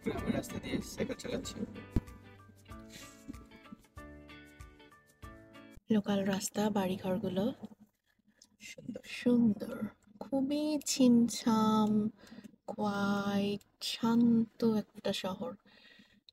গ্রামের রাস্তা দিয়ে সাইকেল চালাচ্ছি। লোকাল রাস্তা, বাড়িঘরগুলো সুন্দর সুন্দর, খুবই ছিমছাম, কোয়াইট, শান্ত একটা শহর।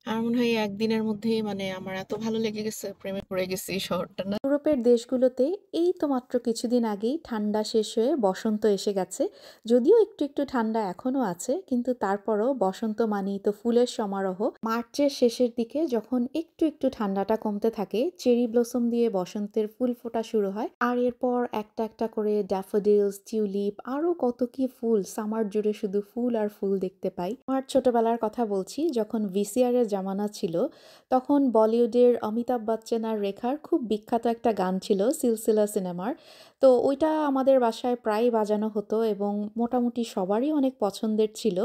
আমার মনে হয় একদিনের মধ্যেই মানে আমার এত ভালো লেগে গেছে, প্রেমে পড়ে গেছি এই শহরটা না। ইউরোপের দেশগুলোতে এই তো মাত্র কিছুদিন আগেই ঠান্ডা শেষ হয়ে বসন্ত এসে গেছে। যদিও একটু একটু ঠান্ডা এখনো আছে, কিন্তু তারপরও বসন্ত মানেই তো ফুলের সমারোহ। মার্চের শেষের দিকে যখন একটু একটু ঠান্ডাটা কমতে থাকে, চেরি ব্লসম দিয়ে বসন্তের ফুল ফোটা শুরু হয়, আর এরপর একটা একটা করে ড্যাফোডিলস, টিউলিপ, আরো কত কি ফুল, সামার জুড়ে শুধু ফুল আর ফুল দেখতে পাই। আমার ছোটবেলার কথা বলছি, যখন ভিসিআর এর জামানা ছিল, তখন বলিউডের অমিতাভ বচ্চন আর রেখার খুব বিখ্যাত একটা গান ছিল সিলসিলা সিনেমার। তো ওইটা আমাদের বাসায় প্রায় বাজানো হতো এবং মোটামুটি সবারই অনেক পছন্দের ছিল।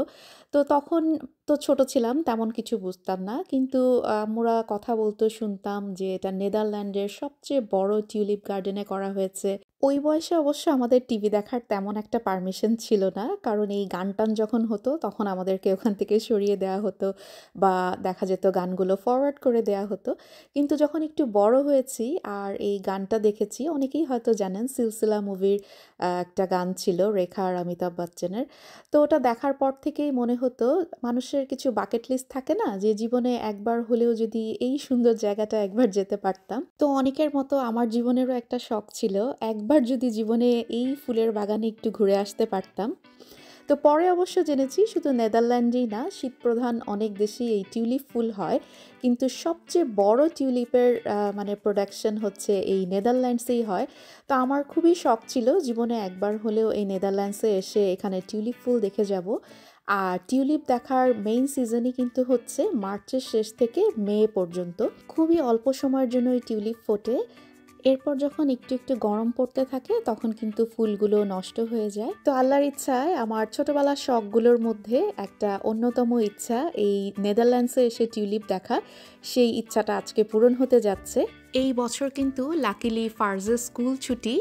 তো তখন তো ছোট ছিলাম, তেমন কিছু বুঝতাম না, কিন্তু আমরা কথা বলতো, শুনতাম যে এটা নেদারল্যান্ডের সবচেয়ে বড় টিউলিপ গার্ডেনে করা হয়েছে। ওই বয়সে অবশ্য আমাদের টিভি দেখার তেমন একটা পারমিশন ছিল না, কারণ এই গান টান যখন হতো তখন আমাদেরকে ওখান থেকে সরিয়ে দেওয়া হতো বা দেখা যেত গানগুলো ফরওয়ার্ড করে দেওয়া হতো। কিন্তু যখন একটু বড় হয়েছি আর এই গানটা দেখেছি, অনেকেই হয়তো জানেন সিলসিলা মুভির একটা গান ছিল রেখা আর অমিতাভ বচ্চনের। তো ওটা দেখার পর থেকেই মনে হতো মানুষের কিছু বাকেট লিস্ট থাকে না, যে জীবনে একবার হলেও যদি এই সুন্দর জায়গাটা একবার যেতে পারতাম। তো অনেকের মতো আমার জীবনেরও একটা শখ ছিল, একবার যদি জীবনে এই ফুলের বাগানে একটু ঘুরে আসতে পারতাম। তো পরে অবশ্য জেনেছি শুধু নেদারল্যান্ডেই না, শীতপ্রধান অনেক দেশেই এই টিউলিপ ফুল হয়, কিন্তু সবচেয়ে বড় টিউলিপের মানে প্রোডাকশন হচ্ছে এই নেদারল্যান্ডসেই হয়। তো আমার খুবই শখ ছিল জীবনে একবার হলেও এই নেদারল্যান্ডসে এসে এখানে টিউলিপ ফুল দেখে যাব। আর টিউলিপ দেখার মেইন সিজনই কিন্তু হচ্ছে মার্চের শেষ থেকে মে পর্যন্ত। খুবই অল্প সময়ের জন্য এই টিউলিপ ফোটে, এরপর যখন একটু একটু গরম পড়তে থাকে তখন কিন্তু ফুলগুলো নষ্ট হয়ে যায়। তো আল্লাহর ইচ্ছায় আমার ছোটবেলার শখগুলোর মধ্যে একটা অন্যতম ইচ্ছা এই নেদারল্যান্ডসে এসে টিউলিপ দেখা, সেই ইচ্ছাটা আজকে পূরণ হতে যাচ্ছে। এই বছর কিন্তু লাকিলি ফার্জের স্কুল ছুটি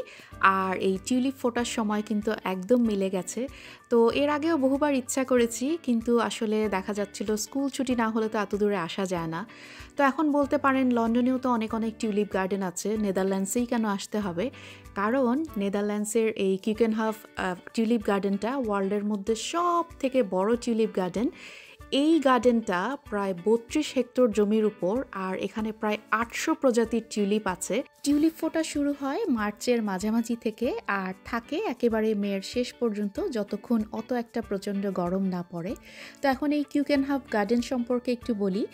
আর এই টিউলিপ ফোটার সময় কিন্তু একদম মিলে গেছে। তো এর আগেও বহুবার ইচ্ছা করেছি, কিন্তু আসলে দেখা যাচ্ছিল স্কুল ছুটি না হলে তো এত দূরে আসা যায় না। তো এখন বলতে পারেন লন্ডনেও তো অনেক অনেক টিউলিপ গার্ডেন আছে, নেদারল্যান্ডসেই কেন আসতে হবে? কারণ নেদারল্যান্ডসের এই কিউকেনহাফ টিউলিপ গার্ডেনটা ওয়ার্ল্ডের মধ্যে সব থেকে বড় টিউলিপ গার্ডেন। এই গার্ডেনটা প্রায় ৩২ হেক্টর জমির উপর, আর এখানে প্রায় ৮০০ প্রজাতির টিউলিপ আছে। টিউলিপ ফোটা শুরু হয় মার্চের মাঝামাঝি থেকে আর থাকে একেবারে মের শেষ পর্যন্ত, যতক্ষণ অত একটা প্রচণ্ড গরম না পড়ে। তো এখন এই কিউকেনহাফ গার্ডেন সম্পর্কে একটু বলি।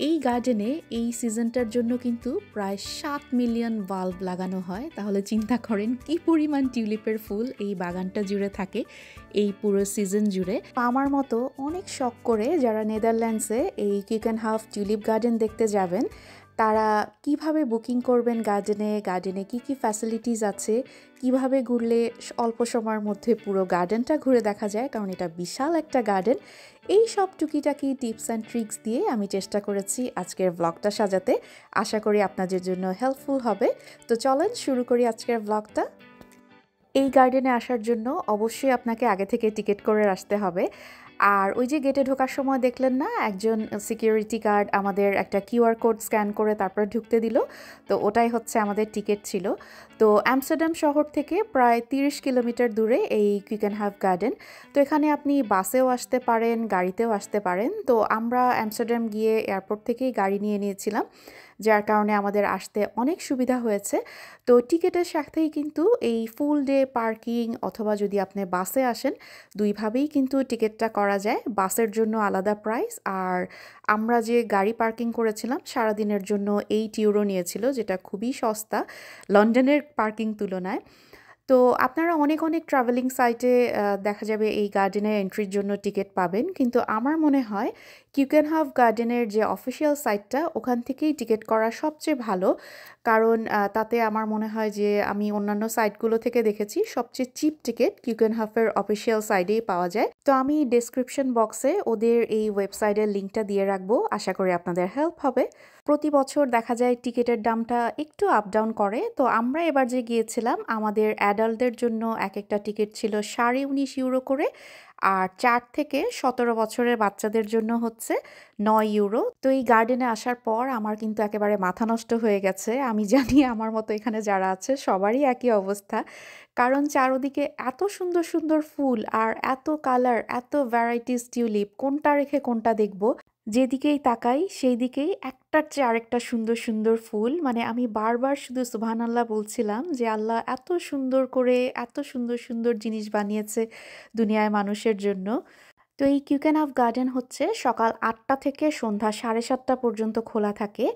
এই গার্ডেনে এই সিজনটার জন্য কিন্তু প্রায় ৭ মিলিয়ন বাল্ব লাগানো হয়। তাহলে চিন্তা করেন কি পরিমাণ টিউলিপের ফুল এই বাগানটা জুড়ে থাকে এই পুরো সিজন জুড়ে। আমার মতো অনেক শখ করে যারা নেদারল্যান্ডসে এই কিউকেনহাফ টিউলিপ গার্ডেন দেখতে যাবেন, তারা কিভাবে বুকিং করবেন গার্ডেনে কি কি ফ্যাসিলিটিস আছে, কিভাবে ঘুরলে অল্প সময়ের মধ্যে পুরো গার্ডেনটা ঘুরে দেখা যায়, কারণ এটা বিশাল একটা গার্ডেন। এই সব টুকিটাকি টিপস অ্যান্ড ট্রিক্স দিয়ে আমি চেষ্টা করেছি আজকের ব্লগটা সাজাতে। আশা করি আপনাদের জন্য হেল্পফুল হবে। তো চলেন শুরু করি আজকের ব্লগটা। এই গার্ডেনে আসার জন্য অবশ্যই আপনাকে আগে থেকে টিকিট করে আসতে হবে। আর ওই যে গেটে ঢোকার সময় দেখলেন না, একজন সিকিউরিটি গার্ড আমাদের একটা কিউআর কোড স্ক্যান করে তারপরে ঢুকতে দিল, তো ওটাই হচ্ছে আমাদের টিকিট ছিল। তো আমস্টারডাম শহর থেকে প্রায় ৩০ কিলোমিটার দূরে এই কুইকেনহাফ গার্ডেন। তো এখানে আপনি বাসেও আসতে পারেন, গাড়িতেও আসতে পারেন। তো আমরা আমস্টারডাম গিয়ে এয়ারপোর্ট থেকেই গাড়ি নিয়ে নিয়েছিলাম, যার কারণে আমাদের আসতে অনেক সুবিধা হয়েছে। তো টিকিটের সাথেই কিন্তু এই ফুল ডে পার্কিং, অথবা যদি আপনি বাসে আসেন, দুইভাবেই কিন্তু টিকিটটা করা যায়। বাসের জন্য আলাদা প্রাইস, আর আমরা যে গাড়ি পার্কিং করেছিলাম সারাদিনের জন্য 8 ইউরো নিয়েছিল, যেটা খুবই সস্তা লন্ডনের পার্কিং তুলনায়। তো আপনারা অনেক অনেক ট্রাভেলিং সাইটে দেখা যাবে এই গার্ডেনের এন্ট্রির জন্য টিকিট পাবেন, কিন্তু আমার মনে হয় কিউকেনহাফ গার্ডেনের যে অফিসিয়াল সাইটটা, ওখান থেকেই টিকিট করা সবচেয়ে ভালো। কারণ তাতে আমার মনে হয় যে আমি অন্যান্য সাইটগুলো থেকে দেখেছি সবচেয়ে চিপ টিকিট কিউকেনহাফের অফিসিয়াল সাইটেই পাওয়া যায়। তো আমি ডেসক্রিপশন বক্সে ওদের এই ওয়েবসাইটের লিঙ্কটা দিয়ে রাখবো, আশা করি আপনাদের হেল্প হবে। প্রতি বছর দেখা যায় টিকিটের দামটা একটু আপ ডাউন করে। তো আমরা এবার যে গিয়েছিলাম আমাদের অ্যাডাল্টদের জন্য এক একটা টিকিট ছিল 19.5 ইউরো করে, আর 4 থেকে 17 বছরের বাচ্চাদের জন্য হচ্ছে 9 ইউরো। তো এই গার্ডেনে আসার পর আমার কিন্তু একেবারে মাথা নষ্ট হয়ে গেছে। আমি জানি আমার মতো এখানে যারা আছে সবারই একই অবস্থা। কারণ চারদিকে এত সুন্দর সুন্দর ফুল আর এত কালার, এত ভ্যারাইটিস টিউলিপ, কোনটা রেখে কোনটা দেখব। যেদিকেই তাকাই সেই দিকেই একটার চেয়ে আরেকটা সুন্দর সুন্দর ফুল। মানে আমি বারবার শুধু সুবহানাল্লাহ বলছিলাম যে আল্লাহ এত সুন্দর করে এত সুন্দর সুন্দর জিনিস বানিয়েছে দুনিয়ায় মানুষের জন্য। তো এই কিউকেনহাফ গার্ডেন হচ্ছে সকাল 8টা থেকে সন্ধ্যা 7:30 পর্যন্ত খোলা থাকে।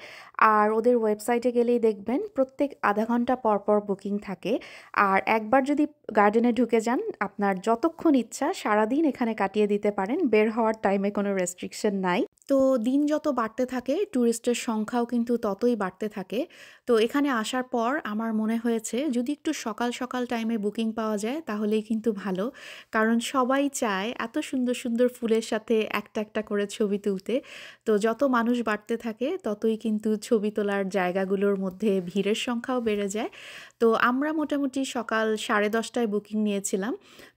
আর ওদের ওয়েবসাইটে গেলেই দেখবেন প্রত্যেক আধা ঘন্টা পর পর বুকিং থাকে। আর একবার যদি গার্ডেনে ঢুকে যান আপনার যতক্ষণ ইচ্ছা সারাদিন এখানে কাটিয়ে দিতে পারেন, বের হওয়ার টাইমে কোনো রেস্ট্রিকশন নাই। তো দিন যত বাড়তে থাকে ট্যুরিস্টের সংখ্যাও কিন্তু ততই বাড়তে থাকে। তো এখানে আসার পর আমার মনে হয়েছে যদি একটু সকাল সকাল টাইমে বুকিং পাওয়া যায় তাহলেই কিন্তু ভালো। কারণ সবাই চায় এত সুন্দর সুন্দর ফুলের সাথে একটা একটা করে ছবি তুলতে। তো যত মানুষ বাড়তে থাকে ততই কিন্তু ছবি তোলার জায়গাগুলোর মধ্যে ভিড়ের সংখ্যাও বেড়ে যায়। তো আমরা মোটামুটি সকাল 10:30টায় বুকিং নিয়েছিলাম।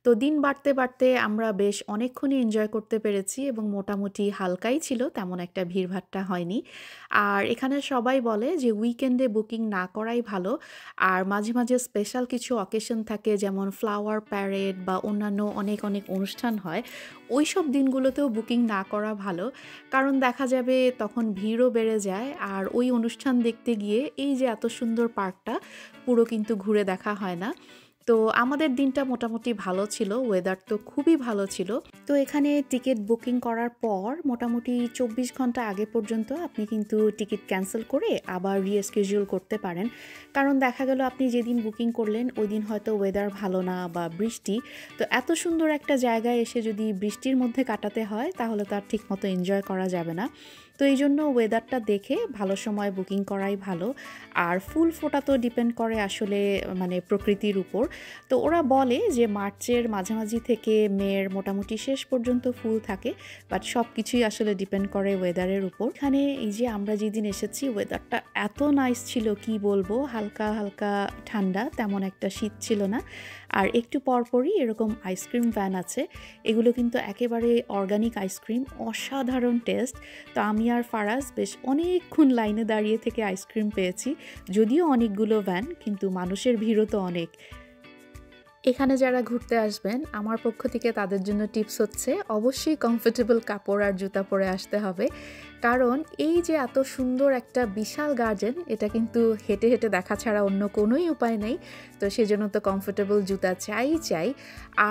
তো দিন বাড়তে বাড়তে আমরা বেশ অনেকক্ষণই এনজয় করতে পেরেছি এবং মোটামুটি হালকাই ছিল, তেমন একটা ভিড়ভাট্টা হয়নি। আর এখানে সবাই বলে যে উইকেন্ডে বুকিং না করাই ভালো। আর মাঝে মাঝে স্পেশাল কিছু অকেশন থাকে যেমন ফ্লাওয়ার প্যারেড বা অন্যান্য অনেক অনেক অনুষ্ঠান হয়, ওই সব দিনগুলোতেও বুকিং না করা ভালো। কারণ দেখা যাবে তখন ভিড়ও বেড়ে যায় আর ওই অনুষ্ঠান দেখতে গিয়ে এই যে এত সুন্দর পার্কটা পুরো কিন্তু ঘুরে দেখা হয় না। তো আমাদের দিনটা মোটামুটি ভালো ছিল, ওয়েদার তো খুবই ভালো ছিল। তো এখানে টিকিট বুকিং করার পর মোটামুটি 24 ঘন্টা আগে পর্যন্ত আপনি কিন্তু টিকিট ক্যান্সেল করে আবার রিস্কেডিউল করতে পারেন। কারণ দেখা গেল আপনি যেদিন বুকিং করলেন ওই দিন হয়তো ওয়েদার ভালো না বা বৃষ্টি। তো এত সুন্দর একটা জায়গায় এসে যদি বৃষ্টির মধ্যে কাটাতে হয় তাহলে তার ঠিকমতো এনজয় করা যাবে না। তো এই জন্য ওয়েদারটা দেখে ভালো সময় বুকিং করাই ভালো। আর ফুল ফোটা তো ডিপেন্ড করে আসলে মানে প্রকৃতির উপর। তো ওরা বলে যে মার্চের মাঝামাঝি থেকে মের মোটামুটি শেষ পর্যন্ত ফুল থাকে, বাট সব কিছুই আসলে ডিপেন্ড করে ওয়েদারের উপর। এখানে এই যে আমরা যেদিন এসেছি ওয়েদারটা এত নাইস ছিল কি বলবো, হালকা হালকা ঠান্ডা, তেমন একটা শীত ছিল না। আর একটু পরপরই এরকম আইসক্রিম ভ্যান আছে, এগুলো কিন্তু একেবারে অর্গানিক আইসক্রিম, অসাধারণ টেস্ট। তো আমি আর ফারাজ বেশ অনেকক্ষণ লাইনে দাঁড়িয়ে থেকে আইসক্রিম পেয়েছি। যদিও অনেকগুলো ভ্যান, কিন্তু মানুষের ভিড়ও তো অনেক। এখানে যারা ঘুরতে আসবেন আমার পক্ষ থেকে তাদের জন্য টিপস হচ্ছে অবশ্যই কমফোর্টেবল কাপড় আর জুতা পরে আসতে হবে। কারণ এই যে এত সুন্দর একটা বিশাল গার্ডেন, এটা কিন্তু হেঁটে হেঁটে দেখা ছাড়া অন্য কোনোই উপায় নেই। তো সেজন্য তো কমফোর্টেবল জুতা চাই।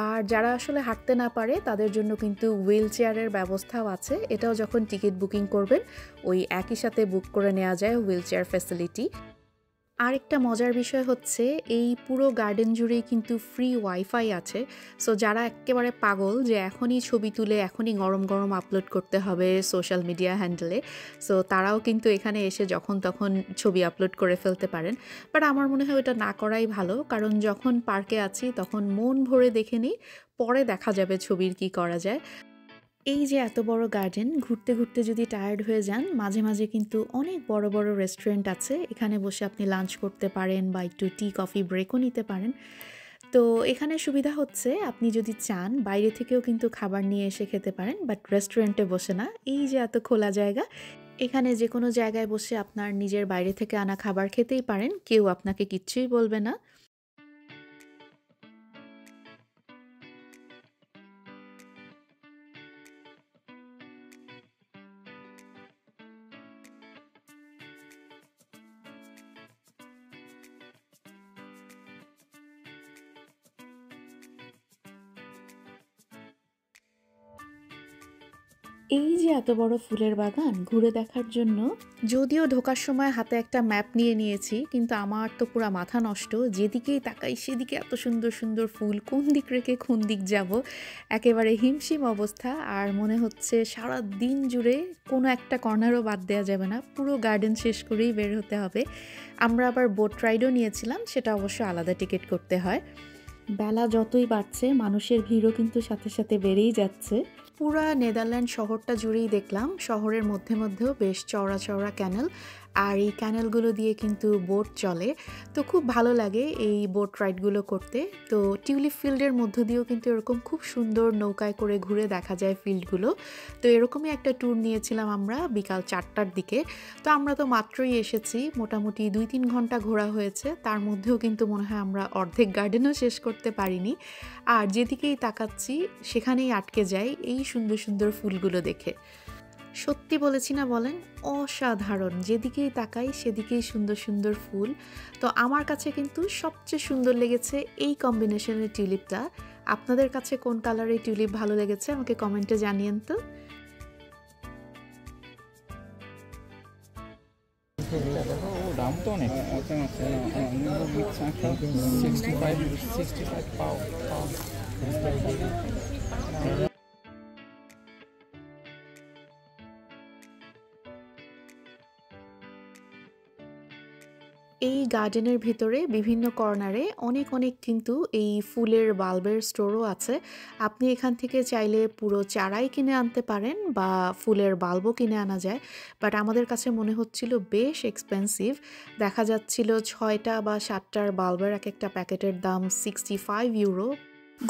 আর যারা আসলে হাঁটতে না পারে তাদের জন্য কিন্তু হুইল চেয়ারের ব্যবস্থাও আছে, এটাও যখন টিকিট বুকিং করবেন ওই একই সাথে বুক করে নেওয়া যায় হুইল চেয়ার ফ্যাসিলিটি। আরেকটা মজার বিষয় হচ্ছে এই পুরো গার্ডেন জুড়েই কিন্তু ফ্রি ওয়াইফাই আছে। সো যারা একেবারে পাগল যে এখনই ছবি তুলে এখনই গরম গরম আপলোড করতে হবে সোশ্যাল মিডিয়া হ্যান্ডেলে, সো তারাও কিন্তু এখানে এসে যখন তখন ছবি আপলোড করে ফেলতে পারেন। বাট আমার মনে হয় ওটা না করাই ভালো, কারণ যখন পার্কে আছি তখন মন ভরে দেখে নিই, পরে দেখা যাবে ছবির কি করা যায়। এই যে এত বড় গার্ডেন, ঘুরতে ঘুরতে যদি টায়ার্ড হয়ে যান মাঝে মাঝে কিন্তু অনেক বড় বড় রেস্টুরেন্ট আছে, এখানে বসে আপনি লাঞ্চ করতে পারেন বা একটু টি কফি ব্রেকও নিতে পারেন। তো এখানে সুবিধা হচ্ছে আপনি যদি চান বাইরে থেকেও কিন্তু খাবার নিয়ে এসে খেতে পারেন, বাট রেস্টুরেন্টে বসে না। এই যে এত খোলা জায়গা, এখানে যে কোনো জায়গায় বসে আপনার নিজের বাইরে থেকে আনা খাবার খেতেই পারেন, কেউ আপনাকে কিচ্ছুই বলবে না। এই যে এত বড় ফুলের বাগান ঘুরে দেখার জন্য যদিও ঢোকার সময় হাতে একটা ম্যাপ নিয়ে নিয়েছি, কিন্তু আমার তো পুরা মাথা নষ্ট, যেদিকেই তাকাই সেদিকে এত সুন্দর সুন্দর ফুল, কোন দিক রেখে কোন দিক যাব, একেবারে হিমশিম অবস্থা। আর মনে হচ্ছে সারা দিন জুড়ে কোনো একটা কর্নারও বাদ দেওয়া যাবে না, পুরো গার্ডেন শেষ করেই বের হতে হবে। আমরা আবার বোট রাইডও নিয়েছিলাম, সেটা অবশ্য আলাদা টিকিট করতে হয়। বেলা যতই বাড়ছে মানুষের ভিড়ও কিন্তু সাথে সাথে বেড়েই যাচ্ছে। পুরা নেদারল্যান্ড শহরটা জুড়েই দেখলাম শহরের মধ্যে মধ্যেও বেশ চওড়া চওড়া ক্যানেল, আর এই ক্যানেলগুলো দিয়ে কিন্তু বোট চলে, তো খুব ভালো লাগে এই বোট রাইডগুলো করতে। তো টিউলিপ ফিল্ডের মধ্য দিয়েও কিন্তু এরকম খুব সুন্দর নৌকায় করে ঘুরে দেখা যায় ফিল্ডগুলো। তো এরকমই একটা ট্যুর নিয়েছিলাম আমরা বিকাল 4টার দিকে। তো আমরা তো মাত্রই এসেছি, মোটামুটি 2-3 ঘন্টা ঘোরা হয়েছে, তার মধ্যেও কিন্তু মনে হয় আমরা অর্ধেক গার্ডেনও শেষ করতে পারিনি। আর যেদিকেই তাকাচ্ছি সেখানেই আটকে যাই এই সুন্দর সুন্দর ফুলগুলো দেখে। সত্যি বলেছি না বলেন, অসাধারণ, যেদিকেই তাকাই সেদিকেই সুন্দর সুন্দর ফুল। তো আমার কাছে কিন্তু সবচেয়ে সুন্দর লেগেছে এই কম্বিনেশনের টিউলিপটা। আপনাদের কাছে কোন কালারের টিউলিপ ভালো লেগেছে আমাকে কমেন্টে জানিয়েন তো। দাম তো অনেক 65 পাও। এই গার্ডেনের ভিতরে বিভিন্ন কর্নারে অনেক অনেক কিন্তু এই ফুলের বাল্বের স্টোরও আছে। আপনি এখান থেকে চাইলে পুরো চারাই কিনে আনতে পারেন বা ফুলের বাল্বও কিনে আনা যায়, বাট আমাদের কাছে মনে হচ্ছিল বেশ এক্সপেন্সিভ। দেখা যাচ্ছিল 6টা বা 7টার বাল্বের এক একটা প্যাকেটের দাম 65 ইউরো।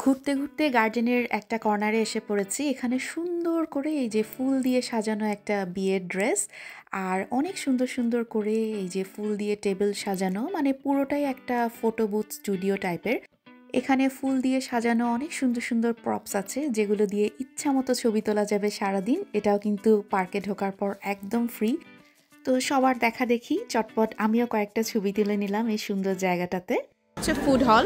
ঘুরতে ঘুরতে গার্ডেনের একটা কর্নারে এসে পড়েছি। এখানে সুন্দর করে এই যে ফুল দিয়ে সাজানো একটা বিয়ের ড্রেস, আর অনেক সুন্দর সুন্দর করে এই যে ফুল দিয়ে টেবিল সাজানো, মানে পুরোটাই একটা ফটো বুথ স্টুডিও টাইপের। এখানে ফুল দিয়ে সাজানো অনেক সুন্দর সুন্দর প্রপস আছে যেগুলো দিয়ে ইচ্ছা মতো ছবি তোলা যাবে সারাদিন। এটাও কিন্তু পার্কে ঢোকার পর একদম ফ্রি। তো সবার দেখা দেখি চটপট আমিও কয়েকটা ছবি তুলে নিলাম এই সুন্দর জায়গাটাতে। ফুড হল,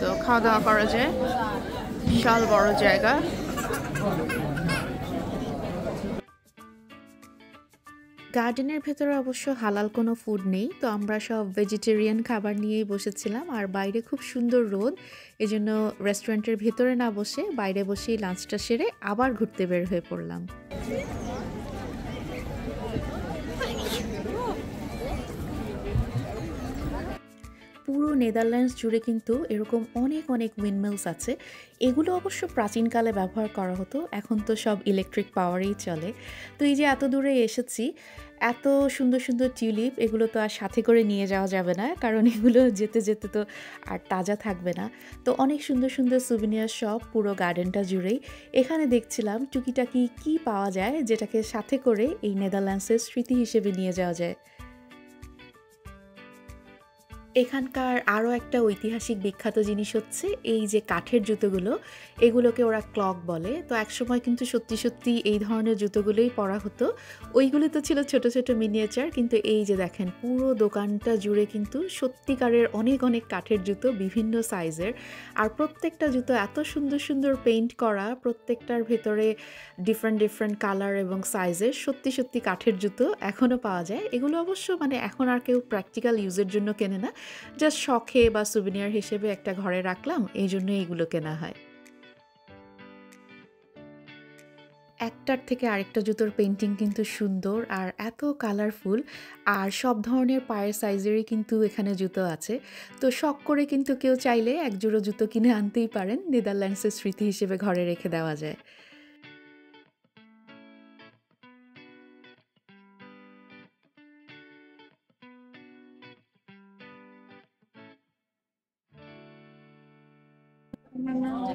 তো খাওয়া দাওয়া করা যায়, বিশাল বড় জায়গা। গার্ডেনের ভেতরে অবশ্য হালাল কোনো ফুড নেই, তো আমরা সব ভেজিটেরিয়ান খাবার নিয়েই বসেছিলাম। আর বাইরে খুব সুন্দর রোদ, এজন্য রেস্টুরেন্টের ভেতরে না বসে বাইরে বসেই লাঞ্চটা সেরে আবার ঘুরতে বের হয়ে পড়লাম। পুরো নেদারল্যান্ডস জুড়ে কিন্তু এরকম অনেক অনেক উইন্ডমিলস আছে। এগুলো অবশ্য প্রাচীনকালে ব্যবহার করা হতো, এখন তো সব ইলেকট্রিক পাওয়ারেই চলে। তো এই যে এত দূরে এসেছি, এত সুন্দর সুন্দর টিউলিপ, এগুলো তো আর সাথে করে নিয়ে যাওয়া যাবে না, কারণ এগুলো যেতে যেতে তো আর তাজা থাকবে না। তো অনেক সুন্দর সুন্দর সুভিনিয়ার শপ পুরো গার্ডেনটা জুড়েই। এখানে দেখছিলাম টুকিটাকি কি পাওয়া যায় যেটাকে সাথে করে এই নেদারল্যান্ডসের স্মৃতি হিসেবে নিয়ে যাওয়া যায়। এখানকার আরও একটা ঐতিহাসিক বিখ্যাত জিনিস হচ্ছে এই যে কাঠের জুতোগুলো, এগুলোকে ওরা ক্লগ বলে। তো একসময় কিন্তু সত্যি সত্যি এই ধরনের জুতোগুলোই পরা হতো। ওইগুলো তো ছিল ছোট ছোট মিনিয়েচার, কিন্তু এই যে দেখেন পুরো দোকানটা জুড়ে কিন্তু সত্যিকারের অনেক অনেক কাঠের জুতো বিভিন্ন সাইজের। আর প্রত্যেকটা জুতো এত সুন্দর সুন্দর পেইন্ট করা, প্রত্যেকটার ভেতরে ডিফারেন্ট ডিফারেন্ট কালার এবং সাইজের সত্যি সত্যি কাঠের জুতো এখনও পাওয়া যায়। এগুলো অবশ্য মানে এখন আর কেউ প্র্যাকটিক্যাল ইউজের জন্য কেনে না, জাস্ট শখে বা সুভিনিয়ার হিসেবে একটা ঘরে রাখলাম, এই জন্য এইগুলো কেনা হয়। একটার থেকে আরেকটা জুতোর পেন্টিং কিন্তু সুন্দর আর এত কালারফুল, আর সব ধরনের পায়ের সাইজেরই কিন্তু এখানে জুতো আছে। তো শখ করে কিন্তু কেউ চাইলে এক জোড়ো জুতো কিনে আনতেই পারেন, নেদারল্যান্ডসের স্মৃতি হিসেবে ঘরে রেখে দেওয়া যায়।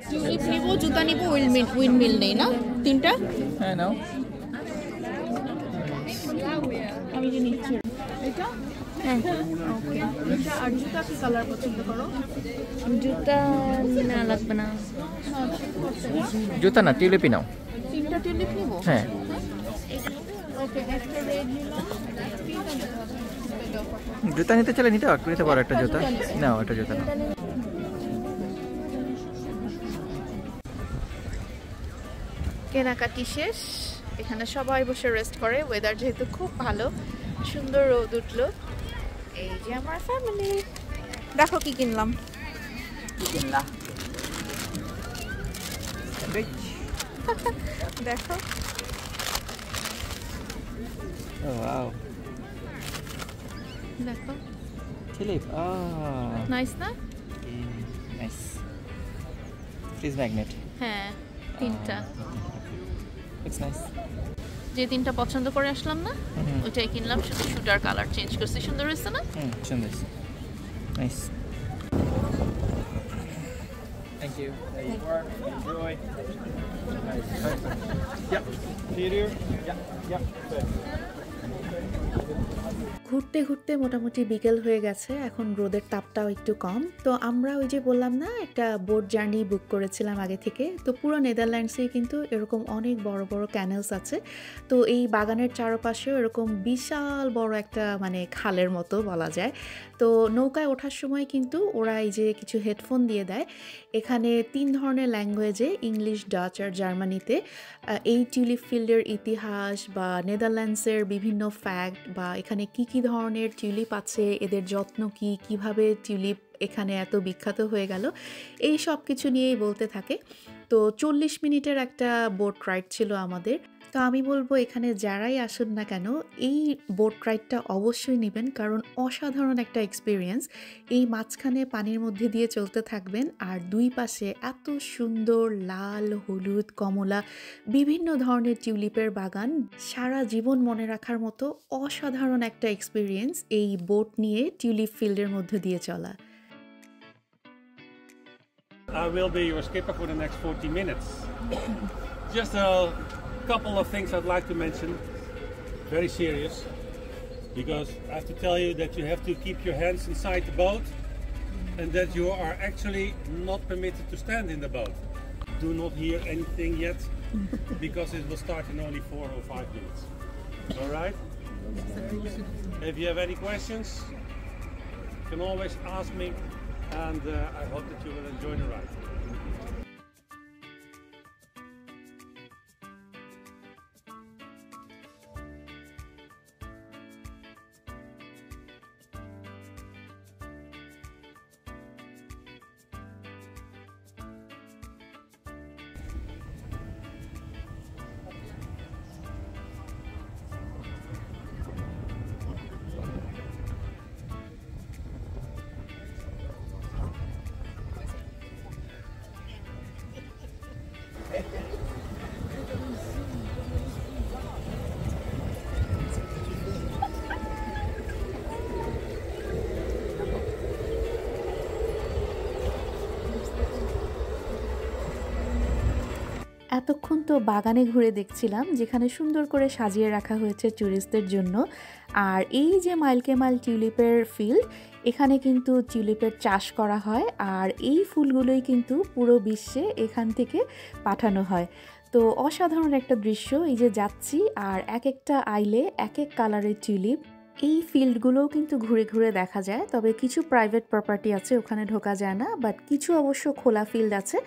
টিউলিপ নিব, জুতা নিব, উইন্ডমিল নেই না, তিনটা। হ্যাঁ নাও। আমি যে নিচ্ছি এটা, হ্যাঁ ওকে। এটা আর জুতা কি কালার পছন্দ করো? জুতা না লাগবে না, জুতা না, টিউলিপই নাও। তিনটা টিউলিপ নিব, হ্যাঁ ওকে। একটা রেড নিলাম, জুতা নিতে চলে নিতে পারো একটা জুতা নাও, একটা জুতা নাও। কেনাকাটি শেষ, এখানে সবাই বসে রেস্ট করে। ওয়েদার যেহেতু খুব ভালো, সুন্দর রোদ উঠলো। এই যে আমার ফ্যামিলি, দেখো কি কিনলাম। দেখো ওয়াও, দেখো, টিউলিপ, নাইস না? নাইস। ফ্রিজ ম্যাগনেট, হ্যাঁ, তিনটা। It's nice. যে তিনটা পছন্দ করে আসলাম না, ওইটাই কিনলাম, শুধু শুটার কালার চেঞ্জ করছি। সুন্দর হয়েছে না? সুন্দর, nice. Thank you. There you are. Enjoy. Nice. Perfect. Yep. See you dear. Yep. Good. ঘুরতে ঘুরতে মোটামুটি বিকেল হয়ে গেছে, এখন রোদের তাপটাও একটু কম। তো আমরা ওই যে বললাম না, একটা বোট জার্নি বুক করেছিলাম আগে থেকে। তো পুরো নেদারল্যান্ডসে কিন্তু এরকম অনেক বড় বড় ক্যানেলস আছে। তো এই বাগানের চারপাশেও এরকম বিশাল বড় একটা মানে খালের মতো বলা যায়। তো নৌকায় ওঠার সময় কিন্তু ওরা এই যে কিছু হেডফোন দিয়ে দেয়। এখানে 3 ধরনের ল্যাঙ্গুয়েজে, ইংলিশ, ডাচ আর জার্মানিতে এই টিউলিপ ফিল্ডের ইতিহাস বা নেদারল্যান্ডসের বিভিন্ন ফ্যাক্ট বা এখানে কি কি ধরনের টিউলিপ আছে, এদের যত্ন কি, কিভাবে টিউলিপ এখানে এত বিখ্যাত হয়ে গেল, এই সব কিছু নিয়েই বলতে থাকে। তো 40 মিনিটের একটা বোট রাইড ছিল আমাদের। তো আমি বলবো এখানে যারাই আসুন না কেন এই বোট রাইডটা অবশ্যই নেবেন, কারণ অসাধারণ একটা এক্সপিরিয়েন্স। এই মাঝখানে পানির মধ্যে দিয়ে চলতে থাকবেন আর দুই পাশে এত সুন্দর লাল, হলুদ, কমলা বিভিন্ন ধরনের টিউলিপের বাগান। সারা জীবন মনে রাখার মতো অসাধারণ একটা এক্সপিরিয়েন্স এই বোট নিয়ে টিউলিপ ফিল্ডের মধ্যে দিয়ে চলা। I will be your skipper for the next 40 minutes. Just a couple of things I'd like to mention. Very serious. Because I have to tell you that you have to keep your hands inside the boat and that you are actually not permitted to stand in the boat. Do not hear anything yet because it will start in only 4 or 5 minutes. All right? If you have any questions, you can always ask me. And I hope that you will enjoy the ride. এতক্ষণ তো বাগানে ঘুরে দেখছিলাম, যেখানে সুন্দর করে সাজিয়ে রাখা হয়েছে ট্যুরিস্টদের জন্য। আর এই যে মাইলকে মাইল টিউলিপের ফিল্ড, এখানে কিন্তু টিউলিপের চাষ করা হয় আর এই ফুলগুলোই কিন্তু পুরো বিশ্বে এখান থেকে পাঠানো হয়। তো অসাধারণ একটা দৃশ্য, এই যে যাচ্ছি আর এক একটা আইলে এক এক কালারের টিউলিপ। এই ফিল্ডগুলোও কিন্তু ঘুরে ঘুরে দেখা যায়, তবে কিছু প্রাইভেট প্রপার্টি আছে, ওখানে ঢোকা যায় না। বাট কিছু অবশ্য খোলা ফিল্ড আছে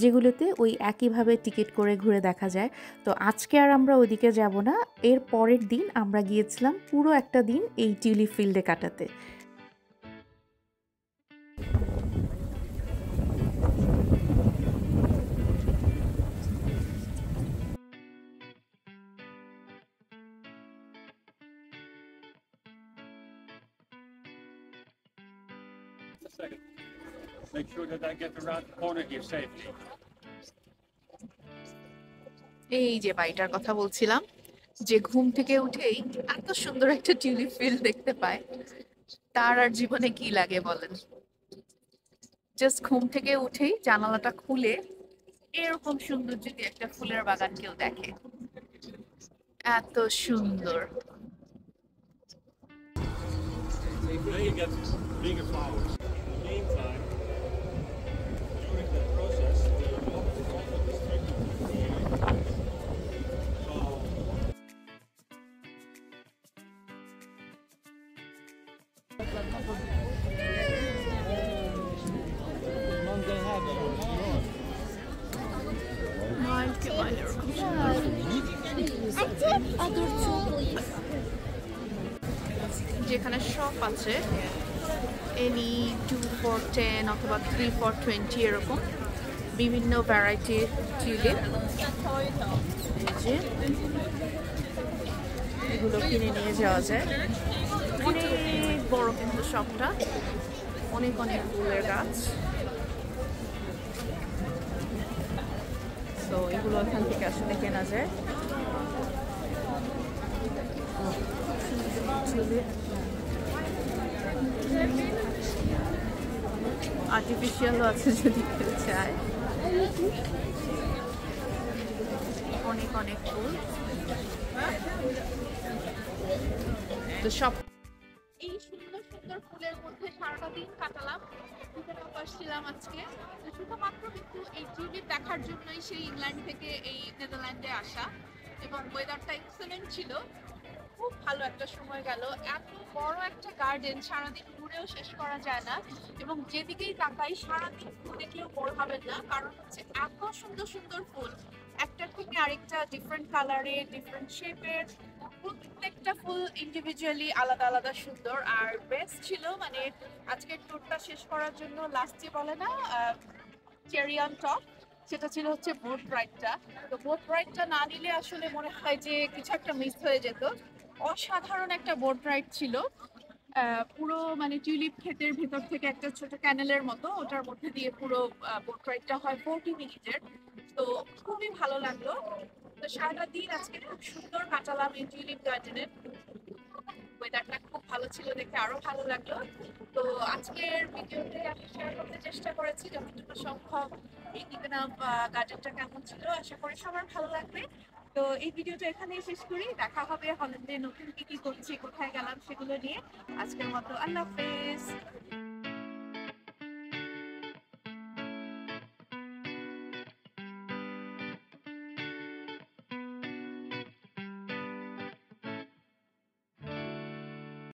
যেগুলোতে ওই একইভাবে টিকিট করে ঘুরে দেখা যায়। তো আজকে আর আমরা ওইদিকে যাব না, এর পরের দিন আমরা গিয়েছিলাম পুরো একটা দিন এই টিউলিপ ফিল্ডে কাটাতে। Second. Make sure that I get around the corner here safely. এই যে বাড়িটার কথা বলছিলাম, যে ঘুম থেকে উঠেই এত সুন্দর একটা টিউলিপ ফিল্ড দেখতে পায়, তার আর জীবনে কি লাগে বলেন? জাস্ট ঘুম থেকে উঠেই জানালাটা খুলে এরকম সুন্দর যদি একটা ফুলের বাগান কেউ দেখে, এত সুন্দর। Then you get bigger flowers. In the meantime, during that process, the water is also distributed here. So যেখানে শপ আছে এনি 2 for 10 অথবা 3 for 20 এরকম বিভিন্ন ভ্যারাইটির টিউলিপ। এই যে এগুলো কিনে নিয়ে যাওয়া যায়। অনেক বড় কিন্তু শপটা, অনেক অনেক ফুলের গাছ। তো এগুলো এখান থেকে আসলে কেনা যায়। আর্টিফিশিয়ালও আছে যদি কেউ চায়। অনেক অনেক ফুল তো সব এই সুন্দর সুন্দর ফুলের মধ্যে সারাটা দিন কাটালাম। আসছিলাম আজকে শুধুমাত্র কিন্তু এই টিউলিপ দেখার জন্যই সেই ইংল্যান্ড থেকে এই নেদারল্যান্ডে আসা, এবং ওয়েদারটা এক্সেলেন্ট ছিল। খুব ভালো একটা সময় গেল। এত বড় একটা গার্ডেন সারাদিন ঘুরেও শেষ করা যায় না, এবং যেদিকেই তাকাই সারাদিন ফুল দেখলেও বোর হবেন না, কারণ হচ্ছে এত সুন্দর সুন্দর ফুল, একটার থেকে আরেকটা ডিফারেন্ট কালারের, ডিফারেন্ট শেপের, প্রত্যেকটা ফুল ইন্ডিভিজুয়ালি আলাদা আলাদা সুন্দর। আর বেস্ট ছিল মানে আজকের ট্যুরটা শেষ করার জন্য লাস্টে বলে না চেরি অন টপ, সেটা ছিল হচ্ছে বোট রাইডটা। তো বোট রাইডটা না নিলে আসলে মনে হয় যে কিছু একটা মিস হয়ে যেত। অসাধারণ একটা বোট রাইড ছিল। পুরো মানে টিউলিপ ক্ষেতের ভেতর থেকে একটা ছোট ক্যানেলের মতো, ওটার মধ্যে দিয়ে পুরো বোট রাইডটা হয় 40 মিনিটের। তো খুবই ভালো লাগলো। তো সারাটা দিন আজকে খুব সুন্দর কাটালাম এই টিউলিপ গার্ডেনে। ওয়েদারটা খুব ভালো ছিল দেখে আরো ভালো লাগলো। তো আজকের ভিডিওতে আমি শেয়ার করতে চেষ্টা করেছি যতটুকু সম্ভব এই নিবেনাম গার্ডেনটা কেমন ছিল। আশা করি সবার ভালো লাগবে। তো এই ভিডিওটা এখানেই শেষ করি। দেখা হবে হল্যান্ডে নতুন কি কি করছি, কোথায় গেলাম সেগুলো নিয়ে। আজকের মতো আল্লাহ হাফেজ।